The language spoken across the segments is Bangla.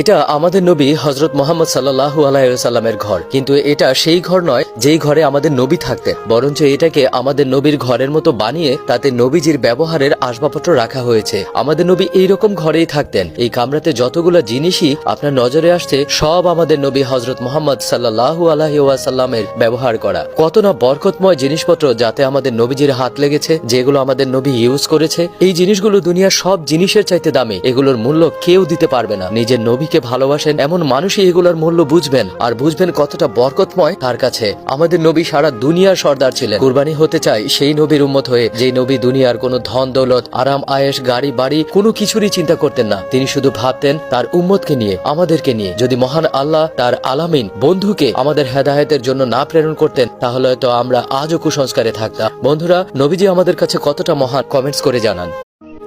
এটা আমাদের নবী হযরত মুহাম্মদ সাল্লাল্লাহু আলাইহি ওয়াসাল্লামের ঘর, কিন্তু এটা সেই ঘর নয় যেই ঘরে আমাদের নবী থাকতেন, বরঞ্চ এটাকে আমাদের নবীর ঘরের মতো বানিয়ে তাতে নবীজির ব্যবহারের আসবাবপত্র রাখা হয়েছে। আমাদের নবী এইরকম ঘরেই থাকতেন। এই কামরাতে যতগুলো জিনিসই আপনার নজরে আসছে সব আমাদের নবী হযরত মুহাম্মদ সাল্লাল্লাহু আলাইহি ওয়াসাল্লামের ব্যবহার করা। কত না বরকতময় জিনিসপত্র যাতে আমাদের নবীজির হাত লেগেছে, যেগুলো আমাদের নবী ইউজ করেছে। এই জিনিসগুলো দুনিয়ার সব জিনিসের চাইতে দামি, এগুলোর মূল্য কেউ দিতে পারবে না। নিজের নবীকে ভালোবাসেন এমন মানুষই এগুলোর মূল্য বুঝবেন, আর বুঝবেন কতটা বরকতময় তার কাছে। আমাদের নবী সারা দুনিয়ার সর্দার ছিলেন। কুরবানি হতে চাই সেই নবীর উম্মত হয়ে, যে নবী দুনিয়ার কোনো ধন দৌলত, আরাম আয়েশ, গাড়ি বাড়ি কোনো কিছুরই চিন্তা করতেন না। তিনি শুধু ভাবতেন তার উম্মতকে নিয়ে, আমাদেরকে নিয়ে। যদি মহান আল্লাহ তার আলামিন বন্ধুকে আমাদের হেদায়েতের জন্য না প্রেরণ করতেন, তাহলে হয়তো আমরা আজও কুসংস্কারে থাকতাম। বন্ধুরা, নবীজি আমাদের কাছে কতটা মহান, কমেন্টস করে জানান।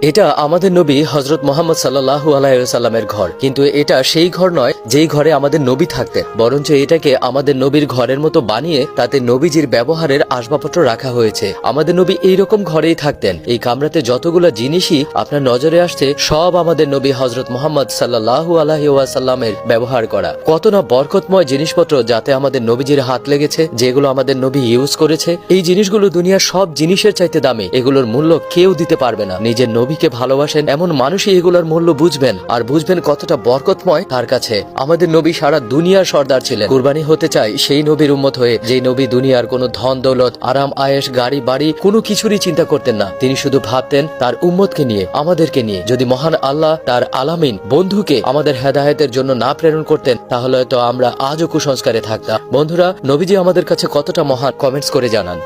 এটা আমাদের নবী হযরত মুহাম্মদ সাল্লাল্লাহু আলাইহি ওয়াসাল্লামের ঘর, কিন্তু এটা সেই ঘর নয় যেই ঘরে আমাদের নবী থাকতেন, বরঞ্চ এটাকে আমাদের নবীর ঘরের মতো বানিয়ে তাতে নবীজির ব্যবহারের আসবাবপত্র রাখা হয়েছে। আমাদের নবী এইরকম ঘরেই থাকতেন। এই কামরাতে যতগুলো জিনিসই আপনার নজরে আসছে সব আমাদের নবী হযরত মুহাম্মদ সাল্লাল্লাহু আলাইহি ওয়াসাল্লামের ব্যবহার করা। কত না বরকতময় জিনিসপত্র যাতে আমাদের নবীজির হাত লেগেছে, যেগুলো আমাদের নবী ইউজ করেছে। এই জিনিসগুলো দুনিয়ার সব জিনিসের চাইতে দামি, এগুলোর মূল্য কেউ দিতে পারবে না। নিজের নবীকে ভালোবাসেন এমন মানুষই এগুলোর মূল্য বুঝবেন, আর বুঝবেন কতটা বরকতময় তার কাছে। আমাদের নবী সারা দুনিয়ার সর্দার ছিলেন। কুরবানি হতে চাই সেই নবীর উম্মত হয়ে, যে নবী দুনিয়ার কোনো ধন দৌলত, আরাম আয়েশ, গাড়ি বাড়ি কোনো কিছুরই চিন্তা করতেন না। তিনি শুধু ভাবতেন তার উম্মতকে নিয়ে, আমাদেরকে নিয়ে। যদি মহান আল্লাহ তার আলামিন বন্ধুকে আমাদের হেদায়েতের জন্য না প্রেরণ করতেন, তাহলে হয়তো আমরা আজও কুসংস্কারে থাকতাম। বন্ধুরা, নবীজি আমাদের কাছে কতটা মহান, কমেন্টস করে জানান।